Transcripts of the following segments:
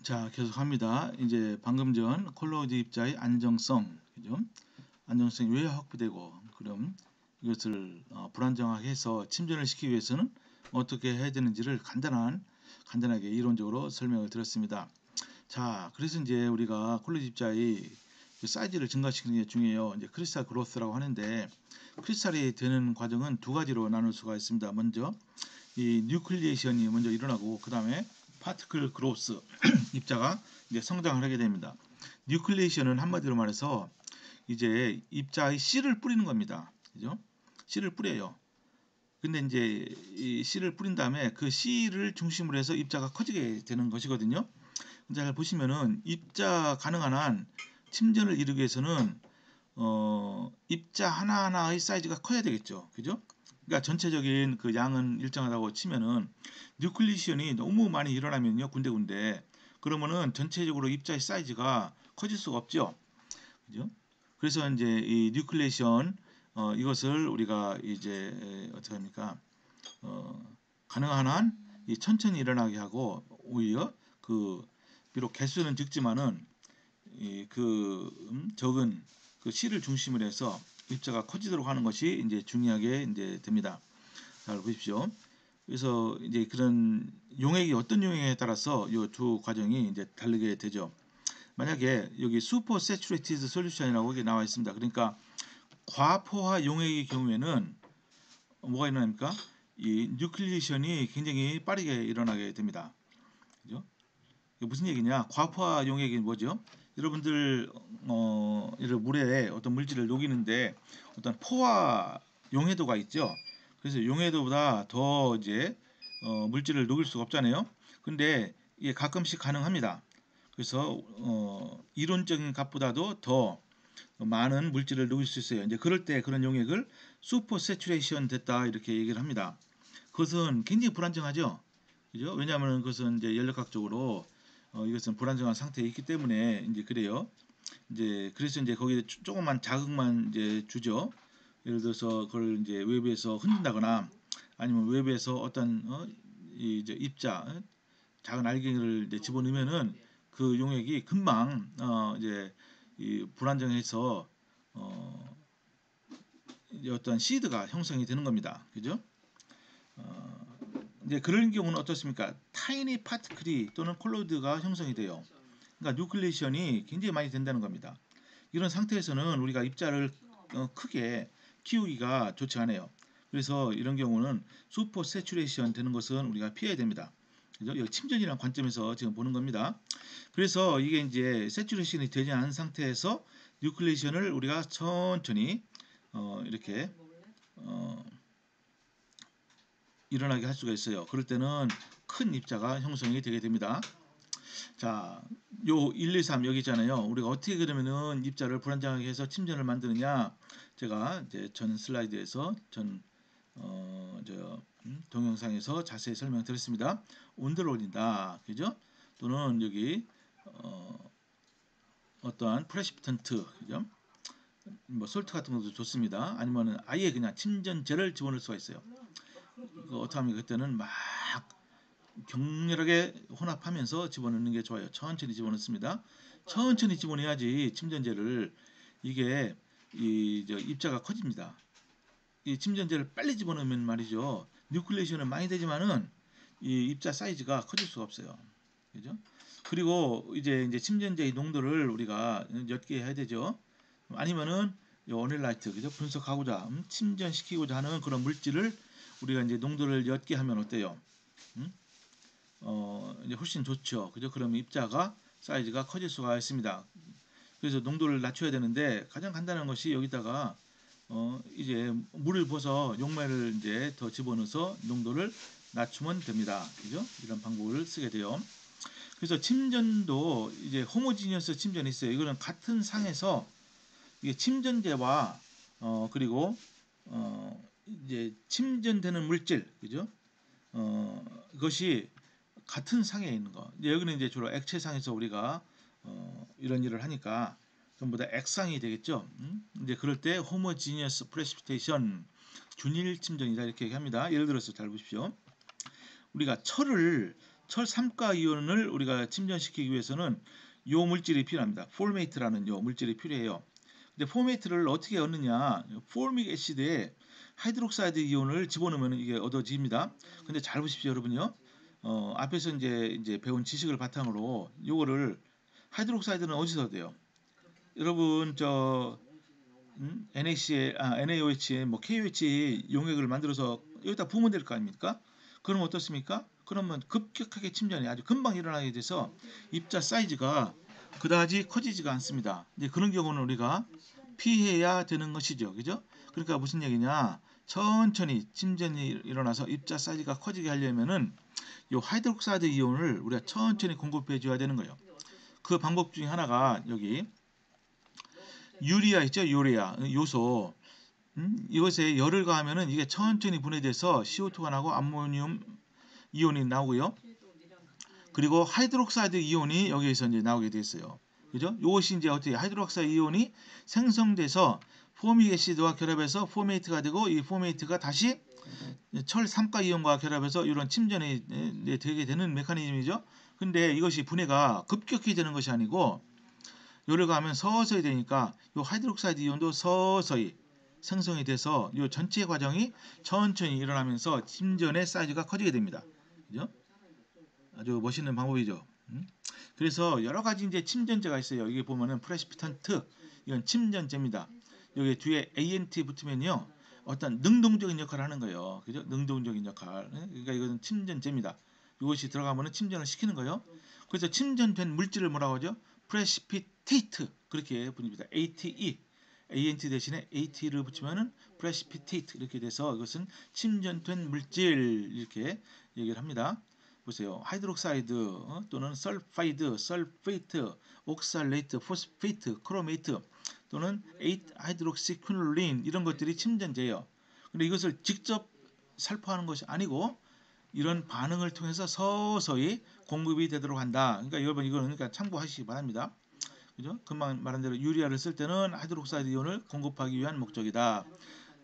자, 계속합니다. 이제 방금 전 콜로이드 입자의 안정성, 그죠? 안정성이 왜 확보되고, 그럼 이것을 불안정하게 해서 침전을 시키기 위해서는 어떻게 해야 되는지를 간단하게 이론적으로 설명을 드렸습니다. 자, 그래서 이제 우리가 콜로이드 입자의 그 사이즈를 증가시키는 게 중요해요. 이제 크리스탈 그로스라고 하는데, 크리스탈이 되는 과정은 두 가지로 나눌 수가 있습니다. 먼저 이 뉴클리에이션이 먼저 일어나고, 그 다음에 파티클 그로스 입자가 이제 성장을 하게 됩니다. 뉴클리에이션은 한마디로 말해서 이제 입자의 씨를 뿌리는 겁니다. 그죠? 씨를 뿌려요. 근데 이제 이 씨를 뿌린 다음에 그 씨를 중심으로 해서 입자가 커지게 되는 것이거든요. 잘 보시면은 입자 가능한 한 침전을 이루기 위해서는 입자 하나하나의 사이즈가 커야 되겠죠. 그죠? 그러니까 전체적인 그 양은 일정하다고 치면은 뉴클리시언이 너무 많이 일어나면요, 군데군데, 그러면은 전체적으로 입자의 사이즈가 커질 수가 없죠. 그죠? 그래서 이제 이 뉴클리에이션 이것을 우리가 이제 어떻게 합니까? 가능한 한 이 천천히 일어나게 하고, 오히려 그 비록 개수는 적지만은 적은 그 C를 중심으로 해서 입자가 커지도록 하는 것이 이제 중요하게 이제 됩니다. 잘 보십시오. 그래서 이제 그런 용액이 어떤 용액에 따라서 이 두 과정이 이제 다르게 되죠. 만약에 여기 슈퍼 세츄레이티드 솔루션이라고 여기 나와 있습니다. 그러니까 과포화 용액의 경우에는 뭐가 일어납니까? 이 뉴클리에이션이 굉장히 빠르게 일어나게 됩니다. 그죠? 이게 무슨 얘기냐? 과포화 용액이 뭐죠? 여러분들 이런 물에 어떤 물질을 녹이는데 어떤 포화 용해도가 있죠. 그래서 용해도보다 더 이제 물질을 녹일 수가 없잖아요. 근데 이게 가끔씩 가능합니다. 그래서 이론적인 값보다도 더 많은 물질을 녹일 수 있어요. 이제 그럴 때 그런 용액을 슈퍼 세츄레이션 됐다 이렇게 얘기를 합니다. 그것은 굉장히 불안정하죠. 그죠? 왜냐하면 그것은 이제 연력학적으로 이것은 불안정한 상태에 있기 때문에 이제 그래요. 이제 그래서 이제 거기에 조금만 자극만 이제 주죠. 예를 들어서 그걸 이제 외부에서 흔든다거나 아니면 외부에서 어떤 이제 입자 작은 알갱이를 이제 집어넣으면은 그 용액이 금방 이제 이 불안정해서 어, 어떤 시드가 형성이 되는 겁니다. 그죠? 이제 그런 경우는 어떻습니까? 타이니 파티클이 또는 콜로이드가 형성이 돼요. 그러니까 뉴클리에이션이 굉장히 많이 된다는 겁니다. 이런 상태에서는 우리가 입자를 크게 키우기가 좋지 않아요. 그래서 이런 경우는 슈퍼 세츄레이션 되는 것은 우리가 피해야 됩니다. 그죠? 여기 침전이라는 관점에서 지금 보는 겁니다. 그래서 이게 이제 세츄레이션이 되지 않은 상태에서 뉴클리에이션을 우리가 천천히 이렇게 어, 일어나게 할 수가 있어요. 그럴 때는 큰 입자가 형성이 되게 됩니다. 자, 요 1, 2, 3 여기 있잖아요. 우리가 어떻게 그러면은 입자를 불안정하게 해서 침전을 만드느냐? 제가 이제 전 슬라이드에서 동영상에서 자세히 설명드렸습니다. 온도를 올린다, 그죠? 또는 여기 어떠한 프레시피턴트, 그죠? 뭐 솔트 같은 것도 좋습니다. 아니면은 아예 그냥 침전제를 집어넣을 수가 있어요. 어떻게 하면 그때는 막 격렬하게 혼합하면서 집어넣는 게 좋아요. 천천히 집어넣습니다. 천천히 집어넣어야지 침전제를 이게 입자가 커집니다. 이 침전제를 빨리 집어넣으면 말이죠. 뉴클레이션은 많이 되지만은 이 입자 사이즈가 커질 수가 없어요. 그죠? 그리고 이제 침전제의 농도를 우리가 옅게 해야 되죠. 아니면은 오닐라이트 그죠? 분석하고자 침전시키고자 하는 그런 물질을 우리가 이제 농도를 옅게 하면 어때요? 음? 이제 훨씬 좋죠. 그죠? 그러면 입자가 사이즈가 커질 수가 있습니다. 그래서 농도를 낮춰야 되는데 가장 간단한 것이 여기다가 이제 물을 부어서 용매를 이제 더 집어넣어서 농도를 낮추면 됩니다. 그죠? 이런 방법을 쓰게 돼요. 그래서 침전도 이제 호모지니어스 침전이 있어요. 이거는 같은 상에서 이게 침전제와 그리고 이제 침전되는 물질, 그죠? 그것이 같은 상에 있는 거. 이제 여기는 이제 주로 액체상에서 우리가 이런 일을 하니까 전부 다 액상이 되겠죠. 이제 그럴 때 homogeneous precipitation 균일 침전이다 이렇게 얘기합니다. 예를 들어서 잘 보십시오. 우리가 철을 철 3가 이온을 우리가 침전시키기 위해서는 요 물질이 필요합니다. 폴메이트라는 요 물질이 필요해요. 근데 폴메이트를 어떻게 얻느냐? 폴믹 애시드에 하이드록사이드 이온을 집어넣으면 이게 얻어집니다. 근데 잘 보십시오, 여러분요. 앞에서 이제 배운 지식을 바탕으로 요거를 하이드록사이드는 어디서 돼요? 여러분 NaOH, 뭐 KOH 용액을 만들어서 여기다 부으면 될 거 아닙니까? 그럼 어떻습니까? 그러면 급격하게 침전이 아주 금방 일어나게 돼서 입자 사이즈가 그다지 커지지가 않습니다. 근데 그런 경우는 우리가 피해야 되는 것이죠. 그죠? 그러니까 무슨 얘기냐? 천천히 침전이 일어나서 입자 사이즈가 커지게 하려면은 이 하이드록사이드 이온을 우리가 천천히 공급해 줘야 되는 거예요. 그 방법 중에 하나가 여기 유리아 있죠? 유리아 요소. 이것에 열을 가하면은 이게 천천히 분해돼서 CO2가 나고 암모늄 이온이 나오고요. 그리고 하이드록사이드 이온이 여기에서 이제 나오게 됐어요. 그죠? 이것이 이제 어떻게 하이드록사이드 이온이 생성돼서 포믹 애시드와 결합해서 포메이트가 되고 이 포메이트가 다시 철 3가 이온과 결합해서 이런 침전이 되게 되는 메커니즘이죠. 근데 이것이 분해가 급격히 되는 것이 아니고 열을 가하면 서서히 되니까 이 하이드록사이드 이온도 서서히 생성이 돼서 이 전체 과정이 천천히 일어나면서 침전의 사이즈가 커지게 됩니다. 그죠? 아주 멋있는 방법이죠. 그래서 여러 가지 이제 침전제가 있어요. 여기 보면은 프레시피턴트 이건 침전제입니다. 여기 뒤에 ANT 붙으면요 어떤 능동적인 역할을 하는 거예요. 그죠? 능동적인 역할. 그러니까 이것은 침전제입니다. 이것이 들어가면은 침전을 시키는 거예요. 그래서 침전된 물질을 뭐라고 하죠? 프레시피테이트 그렇게 부릅니다. ATE ANT 대신에 AT를 붙이면은 precipitate 이렇게 돼서 이것은 침전된 물질 이렇게 얘기를 합니다. 보세요. 하이드록사이드 또는 설파이드, 설페이트, 옥살레이트, 포스페이트, 크로메이트 또는 8하이드록시퀴놀린 이런 것들이 침전제예요. 근데 이것을 직접 살포하는 것이 아니고 이런 반응을 통해서 서서히 공급이 되도록 한다. 그러니까 여러분 이거는 그러니까 참고하시기 바랍니다. 그죠? 금방 말한 대로 유리아를 쓸 때는 하이드록사이드 이온을 공급하기 위한 목적이다.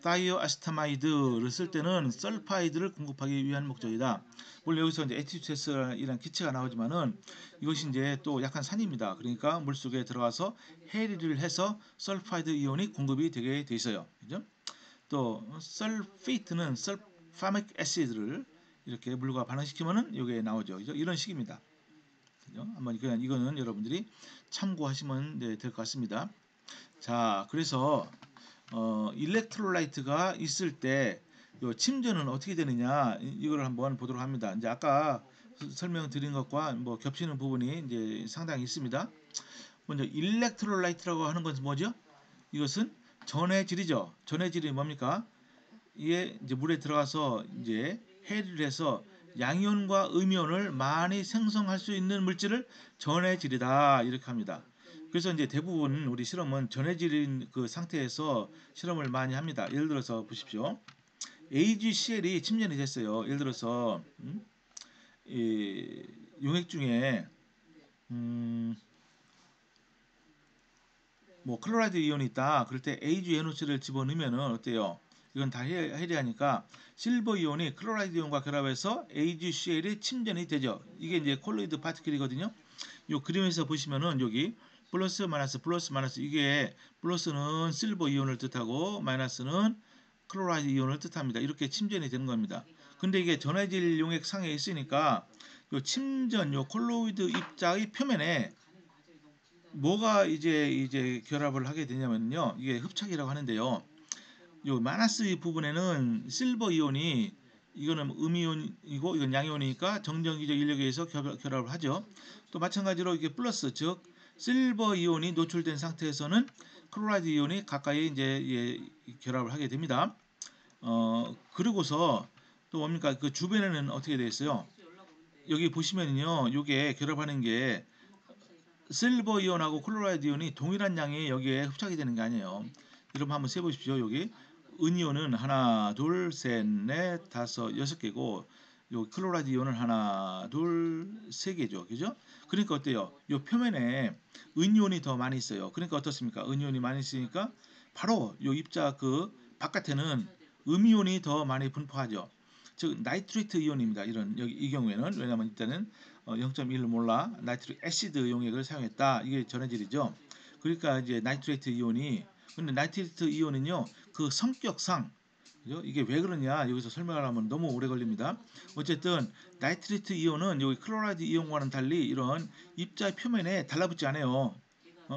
다이오아시타마이드를 쓸 때는 설파이드를 공급하기 위한 목적이다. 물론 여기서 이제 에티투테스라는 기체가 나오지만은 이것이 이제 또 약한 산입니다. 그러니까 물속에 들어가서 해리를 해서 설파이드 이온이 공급이 되게 돼 있어요. 그죠? 또 설페이트는 설파믹 애시드를 이렇게 물과 반응시키면은 이게 나오죠. 그죠? 이런 식입니다. 그죠? 한번 이거는 여러분들이 참고하시면 될 것 같습니다. 자, 그래서 일렉트로라이트가 있을 때 요 침전은 어떻게 되느냐 이걸 한번 보도록 합니다. 이제 아까 설명드린 것과 뭐 겹치는 부분이 이제 상당히 있습니다. 먼저 일렉트로라이트라고 하는 것은 뭐죠? 이것은 전해질이죠. 전해질이 뭡니까? 이게 이제 물에 들어가서 이제 해리를 해서 양이온과 음이온을 많이 생성할 수 있는 물질을 전해질이다 이렇게 합니다. 그래서 이제 대부분 우리 실험은 전해질인 그 상태에서 실험을 많이 합니다. 예를 들어서 보십시오. AgCl이 침전이 됐어요. 예를 들어서 이 용액 중에 뭐 클로라이드 이온이 있다. 그럴 때 AgNO3를 집어넣으면은 어때요? 이건 다 해리하니까 실버 이온이 클로라이드 이온과 결합해서 AgCl이 침전이 되죠. 이게 이제 콜로이드 파티클이거든요. 요 그림에서 보시면은 여기 플러스 마이너스 이게 플러스는 실버 이온을 뜻하고 마이너스는 클로라이드 이온을 뜻합니다. 이렇게 침전이 되는 겁니다. 근데 이게 전해질 용액 상에 있으니까 요 침전 요 콜로이드 입자의 표면에 뭐가 이제 결합을 하게 되냐면요. 이게 흡착이라고 하는데요. 요 마이너스 부분에는 실버 이온이 이거는 음이온이고 이건 양이온이니까 정전기적 인력에 의해서 결합을 하죠. 또 마찬가지로 이게 플러스 즉 실버 이온이 노출된 상태에서는 클로라이드 이온이 가까이 이제 결합을 하게 됩니다. 그리고서 또 뭡니까 그 주변에는 어떻게 되어 있어요? 여기 보시면요, 이게 결합하는 게 실버 이온하고 클로라이드 이온이 동일한 양이 여기에 흡착이 되는 게 아니에요. 여러분 한번 세보십시오. 여기 은이온은 하나, 둘, 셋, 넷, 다섯, 여섯 개고 요 클로라이드 이온은 하나, 둘, 세 개죠. 그죠? 그러니까 어때요? 요 표면에 은이온이 더 많이 있어요. 그러니까 어떻습니까? 은이온이 많이 있으니까 바로 요 입자 그 바깥에는 음이온이 더 많이 분포하죠. 즉 나이트레이트 이온입니다. 이런 여기 이 경우에는 왜냐하면 일단은 0.1 몰라 나이트릭 애시드 용액을 사용했다. 이게 전해질이죠. 그러니까 이제 나이트레이트 이온이 근데 나이트레이트 이온은요 그 성격상 그죠? 이게 왜 그러냐 여기서 설명을 하면 너무 오래 걸립니다. 어쨌든 나이트레이트 이온은 여기 클로라이드 이온과는 달리 이런 입자의 표면에 달라붙지 않아요.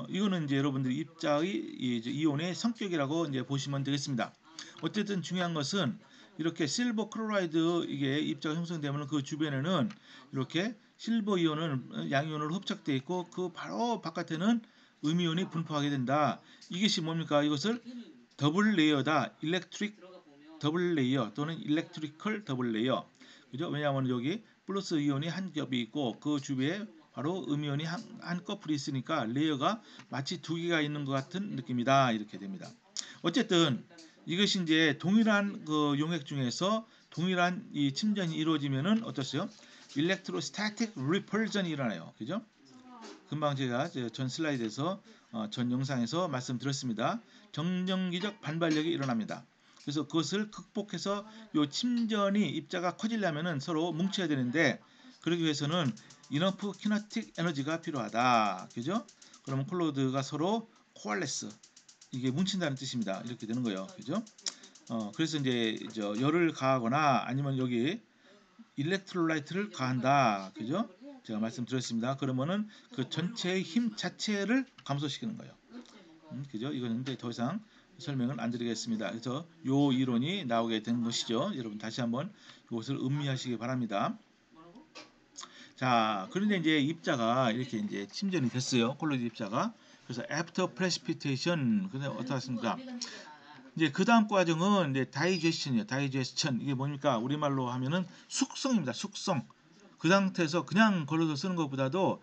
이거는 이제 여러분들이 입자의 이온의 성격이라고 이제 보시면 되겠습니다. 어쨌든 중요한 것은 이렇게 실버 클로라이드 이게 입자가 형성되면 그 주변에는 이렇게 실버 이온은 양이온으로 흡착되어 있고 그 바로 바깥에는 음이온이 분포하게 된다. 이것이 뭡니까? 이것을 더블 레이어다. 일렉트릭 더블 레이어 또는 일렉트리컬 더블 레이어. 그죠? 왜냐하면 여기 플러스 이온이 한 겹이 있고 그 주위에 바로 음이온이 한 커플이 있으니까 레이어가 마치 두 개가 있는 것 같은 느낌이다. 이렇게 됩니다. 어쨌든 이것이 이제 동일한 그 용액 중에서 동일한 이 침전이 이루어지면은 어떻어요? 일렉트로스타틱 리펄전이 일어나요. 그죠? 금방 제가 전 슬라이드에서 전 영상에서 말씀드렸습니다. 정전기적 반발력이 일어납니다. 그래서 그것을 극복해서 요 침전이 입자가 커지려면은 서로 뭉쳐야 되는데 그러기 위해서는 이너프 키네틱 에너지가 필요하다. 그죠? 그러면 콜로이드가 서로 코알레스 이게 뭉친다는 뜻입니다. 이렇게 되는 거예요. 그죠? 그래서 이제 열을 가하거나 아니면 여기 일렉트로라이트를 가한다. 그죠? 제가 말씀드렸습니다. 그러면은 그 전체의 힘 자체를 감소시키는 거예요. 그죠? 이거는 이제 더 이상 설명을 안 드리겠습니다. 그래서 요 이론이 나오게 된 것이죠. 여러분 다시 한번 이것을 음미하시기 바랍니다. 자, 그런데 이제 입자가 이렇게 이제 침전이 됐어요. 콜로이드 입자가. 그래서 after precipitation 근데 어떻습니까? 이제 그 다음 과정은 이제 다이제션이에요. 다이제션 이게 뭡니까? 우리말로 하면은 숙성입니다. 숙성. 그 상태에서 그냥 걸러서 쓰는 것보다도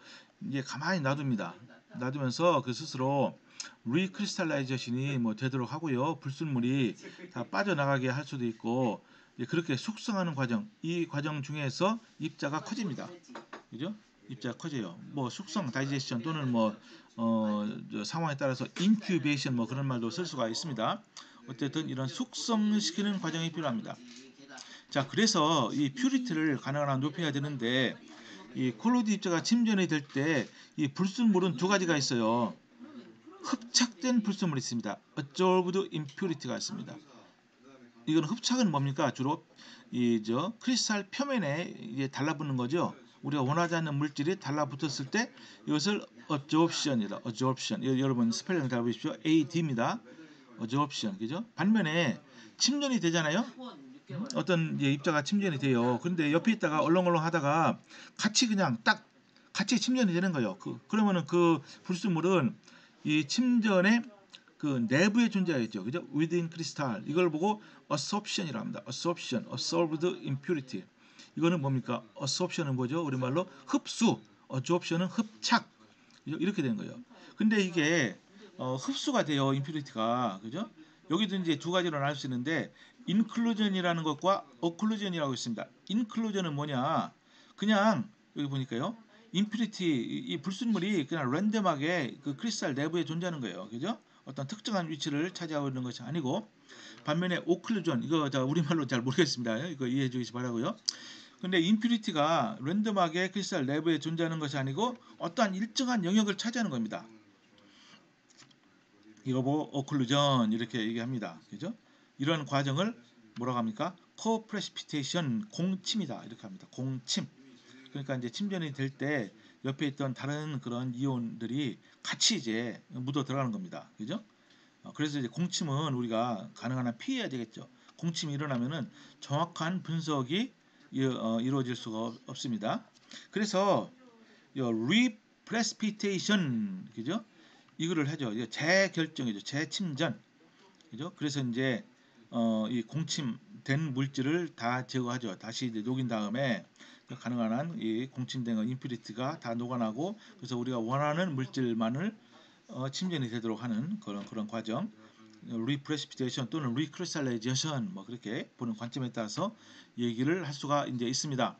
이제 가만히 놔둡니다. 놔두면서 그 스스로 리크리스탈라이제이션이 뭐 되도록 하고요. 불순물이 다 빠져나가게 할 수도 있고 그렇게 숙성하는 과정. 이 과정 중에서 입자가 커집니다. 그죠? 입자가 커져요. 뭐 숙성, 다이제션 또는 뭐 상황에 따라서 인큐베이션 뭐 그런 말도 쓸 수가 있습니다. 어쨌든 이런 숙성시키는 과정이 필요합니다. 자, 그래서 이 퓨리티를 가능한 한 높여야 되는데 이 콜로이드 입자가 침전이 될 때 이 불순물은 두 가지가 있어요. 흡착된 불순물이 있습니다. Adsorbed impurity가 있습니다. 이건 흡착은 뭡니까? 주로 크리스탈 표면에 이게 달라붙는 거죠. 우리가 원하지 않는 물질이 달라붙었을 때 이것을 adsorption이다. adsorption. 여러분 스펠링 잘 보십시오. AD입니다. adsorption. 그죠? 반면에 침전이 되잖아요. 어떤 입자가 침전이 돼요. 그런데 옆에 있다가 얼렁얼렁 하다가 같이 그냥 딱 같이 침전이 되는 거예요. 그러면은 그 불순물은 이 침전의 그 내부에 존재하겠죠. 그죠? within crystal. 이걸 보고 absorption이라고 합니다. absorption, absorbed impurity. 이거는 뭡니까? absorption은 뭐죠? 우리말로 흡수, absorption은 흡착. 이렇게 되는 거예요. 근데 이게 흡수가 돼요. impurity가. 그죠? 여기도 이제 두 가지로 나눌 수 있는데 inclusion이라는 것과 occlusion이라고 있습니다. inclusion은 뭐냐? 그냥 여기 보니까요. impurity 이 불순물이 그냥 랜덤하게 그 크리스탈 내부에 존재하는 거예요. 그죠? 어떤 특정한 위치를 차지하고 있는 것이 아니고 반면에 오클루전 이거 우리말로 잘 모르겠습니다. 이거 이해해 주시기 바라고요. 근데 임퓨리티가 랜덤하게 크리스탈 내부에 존재하는 것이 아니고 어떠한 일정한 영역을 차지하는 겁니다. 이거 보고 오클루전 이렇게 얘기합니다. 그죠? 이런 과정을 뭐라고 합니까? 코프레시피테이션 공침이다. 이렇게 합니다. 공침. 그러니까 이제 침전이 될 때 옆에 있던 다른 그런 이온들이 같이 이제 묻어 들어가는 겁니다. 그죠? 그래서 이제 공침은 우리가 가능한 한 피해야 되겠죠. 공침이 일어나면은 정확한 분석이 이루어질 수가 없습니다. 그래서 리프레스피테이션 그죠? 이거를 하죠. 재결정이죠. 재침전. 그죠? 그래서 이제 이 공침된 물질을 다 제거하죠. 다시 이제 녹인 다음에 가능한 한 이 공침된 임퓨리티가 다 녹아나고 그래서 우리가 원하는 물질만을 침전이 되도록 하는 그런 과정. 리프레시피테이션 또는 리크리스탈라이제이션 뭐 그렇게 보는 관점에 따라서 얘기를 할 수가 이제 있습니다.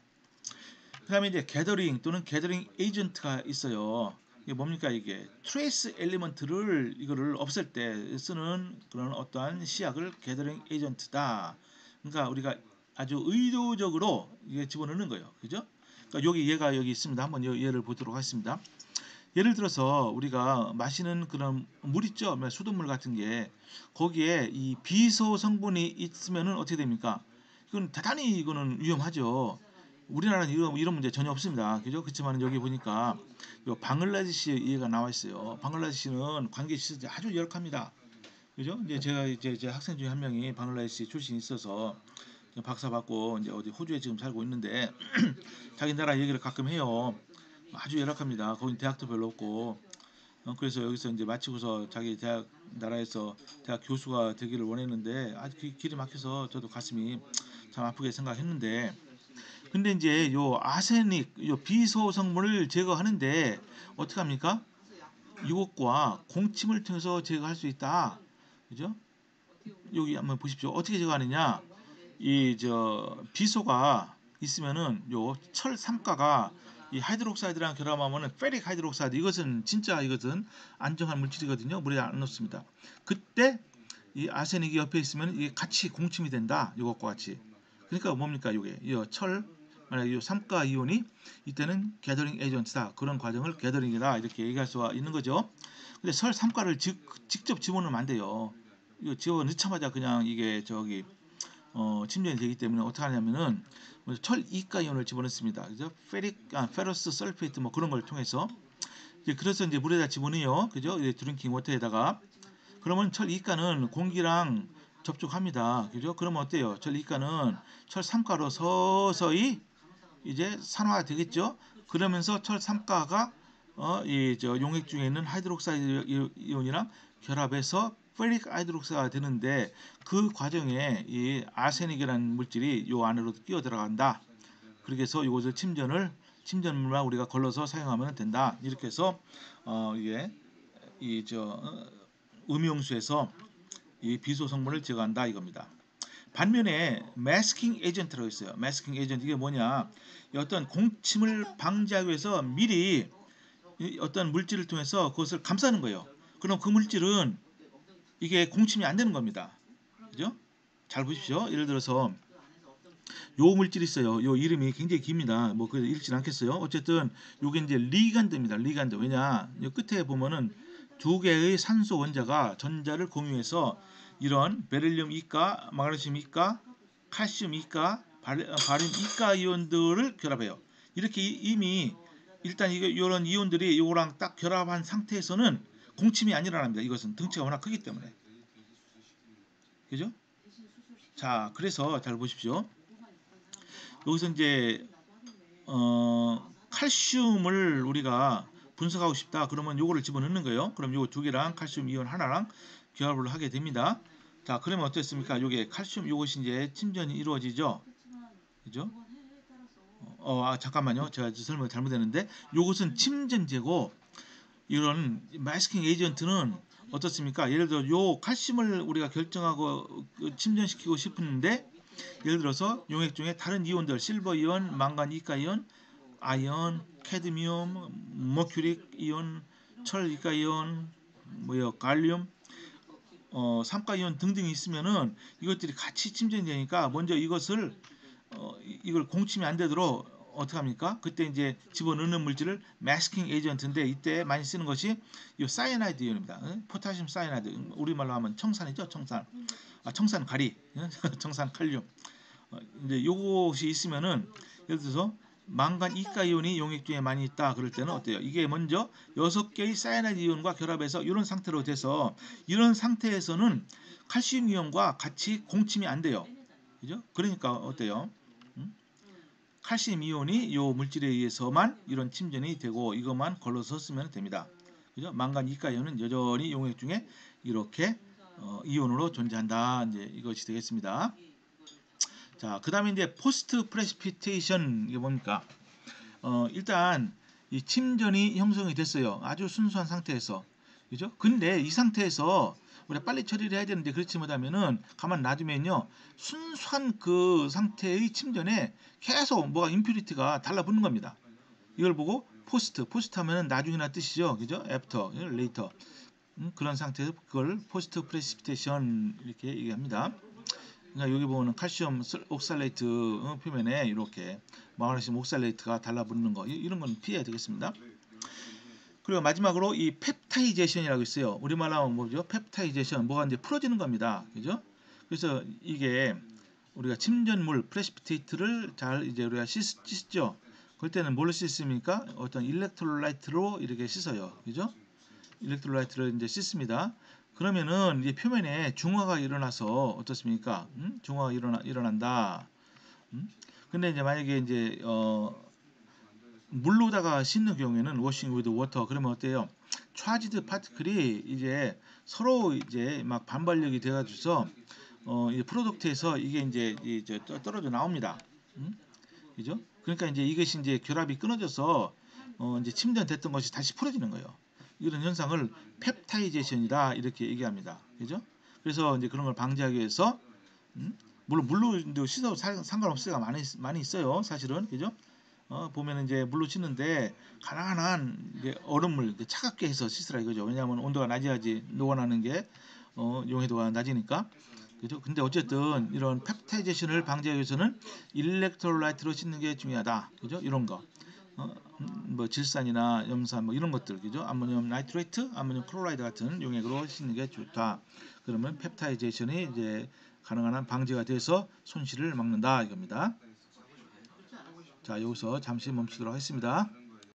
그다음에 이제 게더링 또는 게더링 에이전트가 있어요. 이게 뭡니까 이게 트레이스 엘리먼트를 이거를 없앨 때 쓰는 그런 어떠한 시약을 게더링 에이전트다. 그러니까 우리가 아주 의도적으로 이게 집어넣는 거예요. 그죠? 그러니까 얘가 여기 있습니다. 한번 예를 보도록 하겠습니다. 예를 들어서 우리가 마시는 그런 물 있죠? 수돗물 같은 게 거기에 이 비소 성분이 있으면은 어떻게 됩니까? 이건 대단히 이거는 위험하죠. 우리나라는 이런 문제 전혀 없습니다. 그죠? 그렇지만 여기 보니까 요 방글라데시 얘가 나와 있어요. 방글라데시는 관계 시설이 아주 열악합니다. 그죠? 이제 제가 이제 제 학생 중에 한 명이 방글라데시 출신이 있어서 박사 받고 이제 어디 호주에 지금 살고 있는데 자기 나라 얘기를 가끔 해요. 아주 열악합니다. 거긴 대학도 별로 없고 그래서 여기서 이제 마치고서 자기 대학 나라에서 대학 교수가 되기를 원했는데 아주 길이 막혀서 저도 가슴이 참 아프게 생각했는데 근데 이제 요 아세닉 요 비소 성분을 제거하는데 어떻게 합니까? 이것과 공침을 통해서 제거할 수 있다. 그죠? 여기 한번 보십시오. 어떻게 제거하느냐? 이 비소가 있으면은 요 철 삼가가 이 하이드록사이드랑 결합하면은 페릭 하이드록사이드 이것은 안정한 물질이거든요. 물에 안 넣습니다. 그때 이 아세닉이 옆에 있으면 이게 같이 공침이 된다. 이것과 같이. 그러니까 뭡니까 이게 이철 만약 이 삼가 이온이 이때는 게더링 에이전트다. 그런 과정을 게더링이다. 이렇게 얘기할 수가 있는 거죠. 근데 설 삼가를 직접 집어넣으면 안 돼요. 이거 집어 넣자마자 그냥 이게 침전이 되기 때문에 어떻게 하냐면은 철 이가 이온을 집어넣습니다. 그죠? 페러스 설페이트 뭐 그런 걸 통해서 그래서 이제 물에다 집어넣어요. 그죠? 드링킹 워터에다가 그러면 철 이가는 공기랑 접촉합니다. 그죠? 그러면 어때요? 철 이가는 철 삼가로 서서히 이제 산화가 되겠죠? 그러면서 철 삼가가 용액 중에 있는 하이드록사이드 이온이랑 결합해서 페릭 하이드록사가 되는데 그 과정에 이 아세닉이라는 물질이 요 안으로 끼어 들어간다. 그렇게 해서 이것을 침전물만 우리가 걸러서 사용하면 된다. 이렇게 해서 이게 음용수에서 이 비소 성분을 제거한다 이겁니다. 반면에 마스킹 에이전트라고 있어요. 마스킹 에이전트 이게 뭐냐? 어떤 공침을 방지하기 위해서 미리 어떤 물질을 통해서 그것을 감싸는 거예요. 그럼 그 물질은 이게 공침이 안 되는 겁니다. 그죠? 잘 보십시오. 예를 들어서 요 물질 있어요. 요 이름이 굉장히 깁니다. 뭐 그 읽진 않겠어요. 어쨌든 요게 이제 리간드입니다. 리간드. 왜냐? 요 끝에 보면은 두 개의 산소 원자가 전자를 공유해서 이런 베릴륨 이가, 마그네슘 이가, 칼슘 이가, 바륨 이가 이온들을 결합해요. 이렇게 이미 일단 이런 이온들이 요거랑 딱 결합한 상태에서는 공침이 안 일어납니다. 이것은 등치가 워낙 크기 때문에. 그죠? 자, 그래서 잘 보십시오. 여기서 이제 칼슘을 우리가 분석하고 싶다. 그러면 요거를 집어넣는 거예요. 그럼 요거 두 개랑 칼슘 이온 하나랑 결합을 하게 됩니다. 자, 그러면 어떻습니까? 요게 칼슘 요것이 이제 침전이 이루어지죠. 그죠? 잠깐만요. 제가 설명 잘못했는데 요것은 침전제고 이런 마스킹 에이전트는 어떻습니까? 예를 들어 요 칼슘을 우리가 결정하고 침전시키고 싶은데 예를 들어서 용액 중에 다른 이온들 실버 이온, 망간 이가 이온, 아연, 캐드미움, 머큐릭 이온, 철 이가 이온, 갈륨, 삼가 이온 등등이 있으면은 이것들이 같이 침전이 되니까 먼저 이걸 공침이 안 되도록 어떻게 합니까? 그때 이제 집어넣는 물질을 마스킹 에이전트인데 이때 많이 쓰는 것이 이 사이아나이드 이온입니다. 포타슘 사이아나이드 우리말로 하면 청산이죠, 청산. 청산 가리, 청산 칼륨. 이제 요것이 있으면은 예를 들어서 망간 이가 이온이 용액 중에 많이 있다 그럴 때는 어때요? 이게 먼저 6개의 사이아나이드 이온과 결합해서 이런 상태로 돼서 이런 상태에서는 칼슘 이온과 같이 공침이 안 돼요. 그죠? 그러니까 어때요? 칼슘 이온이 요 물질에 의해서만 이런 침전이 되고 이것만 걸러서 쓰면 됩니다. 그죠? 망간 이가 이온은 여전히 용액 중에 이렇게 이온으로 존재한다. 이제 이것이 되겠습니다. 자, 그다음에 이제 포스트 프레시피테이션 이게 뭡니까? 일단 이 침전이 형성이 됐어요. 아주 순수한 상태에서. 그죠? 근데 이 상태에서 우리가 빨리 처리를 해야 되는데 그렇지 못하면은 가만 놔두면요. 순수한 그 상태의 침전에 계속 뭐가 임퓨리티가 달라붙는 겁니다. 이걸 보고 포스트 하면은 나중이나 뜻이죠. 그죠? 애프터, 레이터. 그런 상태에서 그걸 포스트 프레시피테이션 이렇게 얘기합니다. 그러니까 여기 보면 칼슘 옥살레이트 표면에 이렇게 마그네슘 옥살레이트가 달라붙는 거 이런 건 피해야 되겠습니다. 그리고 마지막으로 이 펩타이제이션이라고 있어요. 우리말로 하면 뭐죠? 펩타이제이션 뭐가 이제 풀어지는 겁니다. 그죠? 그래서 이게 우리가 침전물 프레시피테이트를 잘 이제 우리가 씻죠. 그럴 때는 뭘로 씻습니까? 어떤 일렉트로라이트로 이렇게 씻어요. 그죠? 일렉트로라이트를 이제 씻습니다. 그러면은 이제 표면에 중화가 일어나서 어떻습니까? 중화가 일어난다. 근데 이제 만약에 이제 물로다가 씻는 경우에는 워싱 위드 워터 그러면 어때요? 차지드 파티클이 이제 서로 이제 막 반발력이 돼가지고서 이 프로덕트에서 이게 이제 떨어져 나옵니다. 그죠? 그러니까 이제 이것이 이제 결합이 끊어져서 이제 침전됐던 것이 다시 풀어지는 거예요. 이런 현상을 펩타이제이션이다 이렇게 얘기합니다. 그죠? 그래서 이제 그런 걸 방지하기 위해서 물론 물로 씻어도 상관없을 때가 많이 있어요. 사실은 그죠? 보면 이제 물로 씻는데 가난한 이제 얼음물 차갑게 해서 씻으라 이거죠. 왜냐하면 온도가 낮아야지 녹아나는 게 용해도가 낮으니까. 그죠? 근데 어쨌든 이런 펩타이제이션을 방지하기 위해서는 일렉트로라이트로 씻는 게 중요하다. 그죠? 이런 거. 뭐 질산이나 염산 뭐 이런 것들 그죠? 아모늄 나이트레이트, 아모늄 클로라이드 같은 용액으로 씻는 게 좋다. 그러면 펩타이제이션이 이제 가능한 한 방지가 돼서 손실을 막는다 이겁니다. 자, 여기서 잠시 멈추도록 하겠습니다.